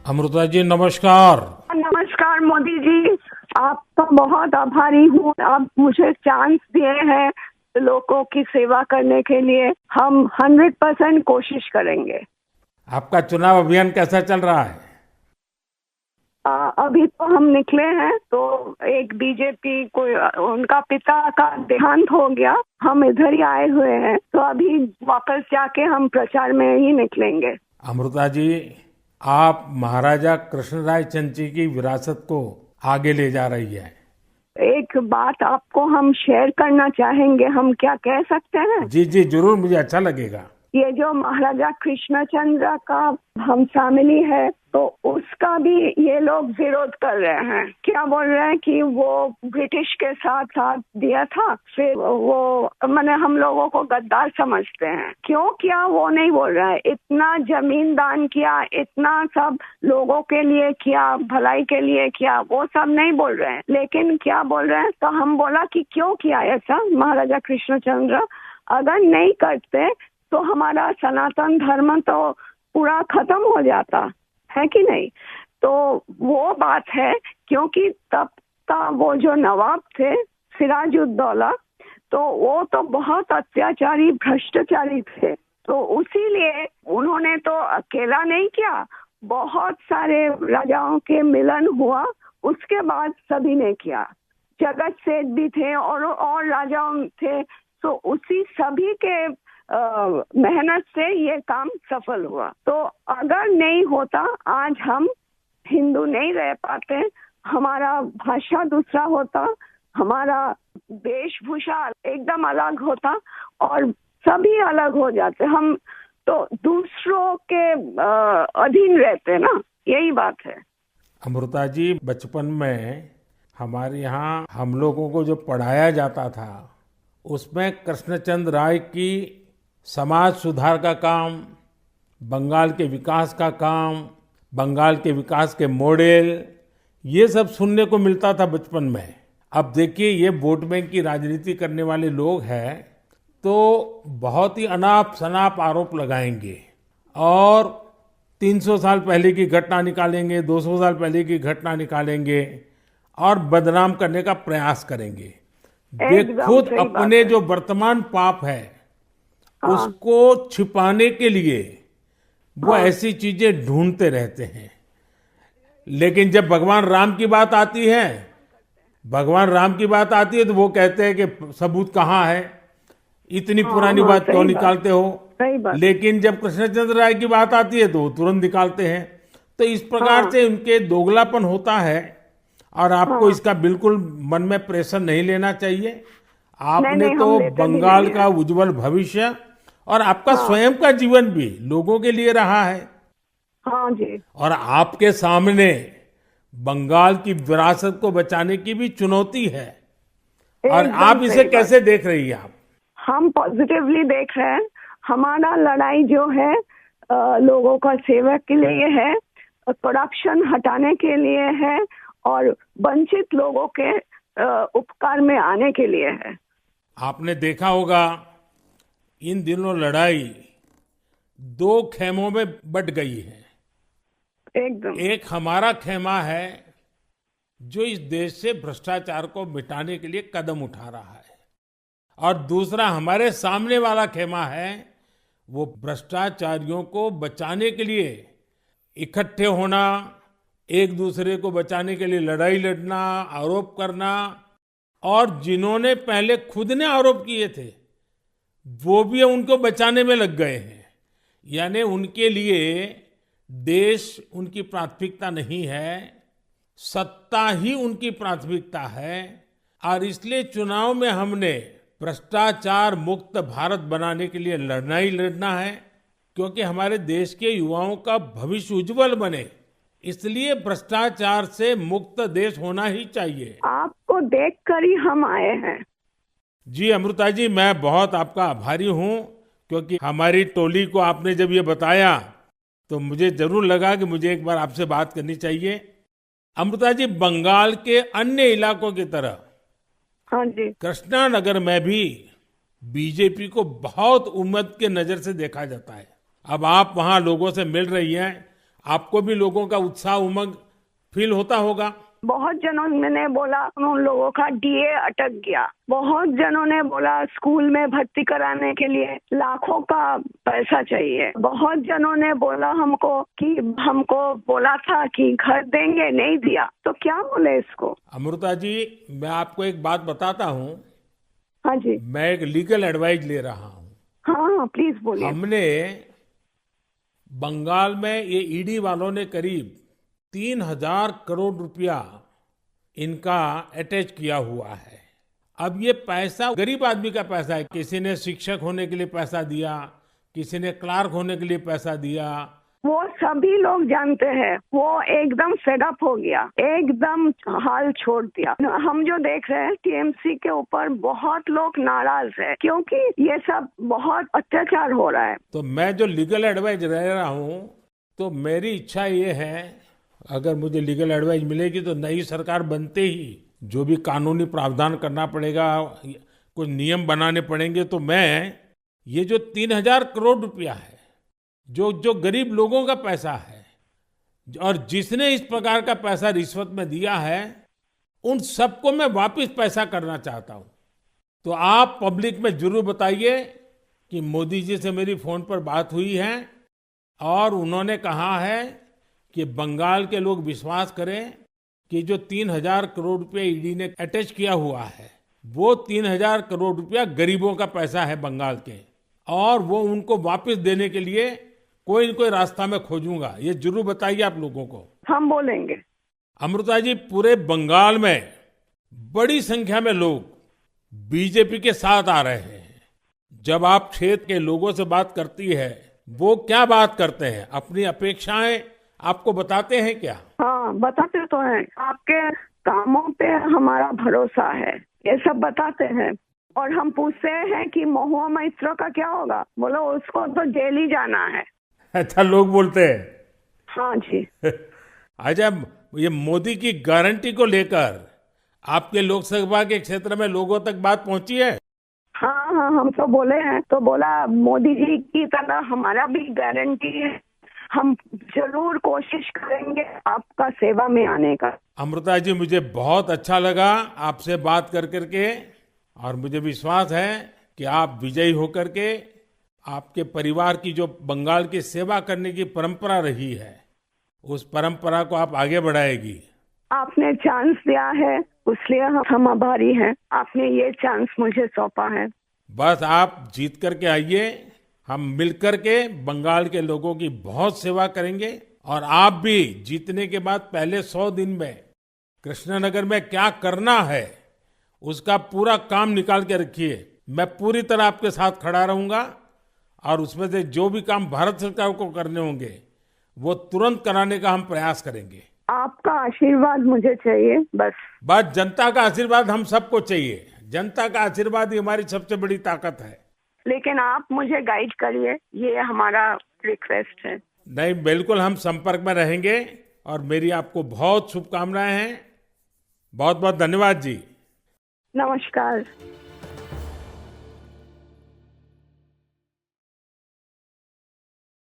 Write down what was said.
अमृता जी नमस्कार। नमस्कार मोदी जी। आपका बहुत आभारी हूँ। आप मुझे चांस दिए हैं लोगों की सेवा करने के लिए। हम 100% कोशिश करेंगे। आपका चुनाव अभियान कैसा चल रहा है? अभी तो हम निकले हैं तो एक बीजेपी को उनका पिता का देहांत हो गया। हम इधर ही आए हुए हैं तो अभी वापस जाके हम प्रचार में ही निकलेंगे। अमृता जी, आप महाराजा कृष्णराय चंद जी की विरासत को आगे ले जा रही है। एक बात आपको हम शेयर करना चाहेंगे। हम क्या कह सकते हैं? जी जी जरूर, मुझे अच्छा लगेगा। ये जो महाराजा कृष्णचंद्र का हम फैमिली है तो उसका भी ये लोग विरोध कर रहे हैं। क्या बोल रहे हैं कि वो ब्रिटिश के साथ साथ दिया था, फिर वो माने हम लोगों को गद्दार समझते हैं। क्यों किया वो नहीं बोल रहे हैं। इतना जमीन दान किया, इतना सब लोगों के लिए किया, भलाई के लिए किया, वो सब नहीं बोल रहे हैं। लेकिन क्या बोल रहे हैं, तो हम बोला कि क्यों किया ऐसा महाराजा कृष्णचंद्र। अगर नहीं करते तो हमारा सनातन धर्म तो पूरा खत्म हो जाता है कि नहीं। तो वो बात है, क्योंकि तब का वो जो नवाब थे सिराजुद्दौला, तो वो तो बहुत अत्याचारी भ्रष्टाचारी थे। तो उसीलिए उन्होंने तो अकेला नहीं किया, बहुत सारे राजाओं के मिलन हुआ, उसके बाद सभी ने किया। जगत सेठ भी थे और राजाओं थे। तो उसी सभी के मेहनत से ये काम सफल हुआ। तो अगर नहीं होता आज हम हिंदू नहीं रह पाते। हमारा भाषा दूसरा होता, हमारा वेशभूषा एकदम अलग होता और सभी अलग हो जाते। हम तो दूसरों के अधीन रहते ना, यही बात है। अमृता जी, बचपन में हमारे यहाँ हम लोगों को जो पढ़ाया जाता था उसमें कृष्णचंद्र राय की समाज सुधार का काम, बंगाल के विकास का काम, बंगाल के विकास के मॉडल, ये सब सुनने को मिलता था बचपन में। अब देखिए, ये वोट बैंक की राजनीति करने वाले लोग हैं तो बहुत ही अनाप शनाप आरोप लगाएंगे और 300 साल पहले की घटना निकालेंगे, 200 साल पहले की घटना निकालेंगे और बदनाम करने का प्रयास करेंगे। वे खुद अपने जो वर्तमान पाप है उसको छिपाने के लिए वो ऐसी चीजें ढूंढते रहते हैं। लेकिन जब भगवान राम की बात आती है, तो वो कहते हैं कि सबूत कहाँ है, इतनी पुरानी बात क्यों निकालते हो। लेकिन जब कृष्णचंद्र राय की बात आती है तो वो तुरंत निकालते हैं। तो इस प्रकार से उनके दोगलापन होता है और आपको इसका बिल्कुल मन में प्रेशर नहीं लेना चाहिए। आपने तो बंगाल का उज्जवल भविष्य और आपका स्वयं का जीवन भी लोगों के लिए रहा है। हाँ जी। और आपके सामने बंगाल की विरासत को बचाने की भी चुनौती है। और आप इसे कैसे देख रही हैं? आप? हम पॉजिटिवली देख रहे हैं। हमारा लड़ाई जो है लोगों का सेवा के लिए है, करप्शन हटाने के लिए है और वंचित लोगों के उपकार में आने के लिए है। आपने देखा होगा इन दिनों लड़ाई दो खेमों में बट गई है। एकदम। एक हमारा खेमा है जो इस देश से भ्रष्टाचार को मिटाने के लिए कदम उठा रहा है, और दूसरा हमारे सामने वाला खेमा है वो भ्रष्टाचारियों को बचाने के लिए इकट्ठे होना, एक दूसरे को बचाने के लिए लड़ाई लड़ना, आरोप करना, और जिन्होंने पहले खुद ने आरोप किए थे वो भी उनको बचाने में लग गए हैं। यानी उनके लिए देश उनकी प्राथमिकता नहीं है, सत्ता ही उनकी प्राथमिकता है। और इसलिए चुनाव में हमने भ्रष्टाचार मुक्त भारत बनाने के लिए लड़ना ही लड़ना है, क्योंकि हमारे देश के युवाओं का भविष्य उज्जवल बने। इसलिए भ्रष्टाचार से मुक्त देश होना ही चाहिए। आपको देखकर ही हम आए हैं। जी अमृता जी, मैं बहुत आपका आभारी हूँ, क्योंकि हमारी टोली को आपने जब ये बताया तो मुझे जरूर लगा कि मुझे एक बार आपसे बात करनी चाहिए। अमृता जी, बंगाल के अन्य इलाकों की तरह हाँ जी, कृष्णा नगर में भी बीजेपी को बहुत उम्मीद के नजर से देखा जाता है। अब आप वहां लोगों से मिल रही हैं, आपको भी लोगों का उत्साह उमंग फील होता होगा। बहुत जनों ने बोला उन लोगों का डीए अटक गया। बहुत जनों ने बोला स्कूल में भर्ती कराने के लिए लाखों का पैसा चाहिए। बहुत जनों ने बोला हमको बोला था कि घर देंगे, नहीं दिया। तो क्या बोले इसको। अमृता जी, मैं आपको एक बात बताता हूँ। हाँ जी। मैं एक लीगल एडवाइस ले रहा हूँ। हाँ प्लीज बोलिए। हमने बंगाल में ये ईडी वालों ने करीब 3,000 करोड़ रुपया इनका अटैच किया हुआ है। अब ये पैसा गरीब आदमी का पैसा है। किसी ने शिक्षक होने के लिए पैसा दिया, किसी ने क्लार्क होने के लिए पैसा दिया। वो सभी लोग जानते हैं। वो एकदम फेडअप हो गया, एकदम हाल छोड़ दिया। हम जो देख रहे हैं टीएमसी के ऊपर बहुत लोग नाराज है क्योंकि ये सब बहुत अत्याचार हो रहा है। तो मैं जो लीगल एडवाइस ले रहा हूँ, तो मेरी इच्छा ये है, अगर मुझे लीगल एडवाइस मिलेगी तो नई सरकार बनते ही जो भी कानूनी प्रावधान करना पड़ेगा, कुछ नियम बनाने पड़ेंगे, तो मैं ये जो 3,000 करोड़ रुपया है, जो गरीब लोगों का पैसा है, और जिसने इस प्रकार का पैसा रिश्वत में दिया है, उन सबको मैं वापस पैसा करना चाहता हूं। तो आप पब्लिक में जरूर बताइए कि मोदी जी से मेरी फोन पर बात हुई है और उन्होंने कहा है कि बंगाल के लोग विश्वास करें कि जो 3,000 करोड़ रुपया ईडी ने अटैच किया हुआ है, वो 3,000 करोड़ रुपया गरीबों का पैसा है बंगाल के, और वो उनको वापस देने के लिए कोई न कोई रास्ता मैं खोजूंगा। ये जरूर बताइए आप लोगों को। हम बोलेंगे। अमृता जी, पूरे बंगाल में बड़ी संख्या में लोग बीजेपी के साथ आ रहे हैं। जब आप क्षेत्र के लोगों से बात करती है, वो क्या बात करते हैं? अपनी अपेक्षाएं आपको बताते हैं क्या? हाँ बताते तो हैं। आपके कामों पे हमारा भरोसा है, ये सब बताते हैं। और हम पूछते हैं कि महुआ मैत्रा का क्या होगा, बोलो उसको तो जेल ही जाना है। अच्छा, लोग बोलते हैं। हाँ जी। अच्छा, ये मोदी की गारंटी को लेकर आपके लोकसभा के क्षेत्र में लोगों तक बात पहुंची है? हाँ हाँ, हम तो बोले हैं। तो बोला मोदी जी की तरह हमारा भी गारंटी है, हम जरूर कोशिश करेंगे आपका सेवा में आने का। अमृता जी, मुझे बहुत अच्छा लगा आपसे बात कर करके, और मुझे विश्वास है कि आप विजयी होकर के आपके परिवार की जो बंगाल की सेवा करने की परंपरा रही है, उस परंपरा को आप आगे बढ़ाएगी। आपने चांस दिया है, उसलिए हम आभारी हैं। आपने ये चांस मुझे सौंपा है। बस आप जीत करके आइए, हम मिलकर के बंगाल के लोगों की बहुत सेवा करेंगे। और आप भी जीतने के बाद पहले 100 दिन में कृष्णनगर में क्या करना है, उसका पूरा काम निकाल के रखिए। मैं पूरी तरह आपके साथ खड़ा रहूंगा, और उसमें से जो भी काम भारत सरकार को करने होंगे, वो तुरंत कराने का हम प्रयास करेंगे। आपका आशीर्वाद मुझे चाहिए बस। बस जनता का आशीर्वाद हम सबको चाहिए। जनता का आशीर्वाद ही हमारी सबसे बड़ी ताकत है। लेकिन आप मुझे गाइड करिए, ये हमारा रिक्वेस्ट है। नहीं, बिल्कुल हम संपर्क में रहेंगे, और मेरी आपको बहुत शुभकामनाएं हैं। बहुत बहुत धन्यवाद जी। नमस्कार।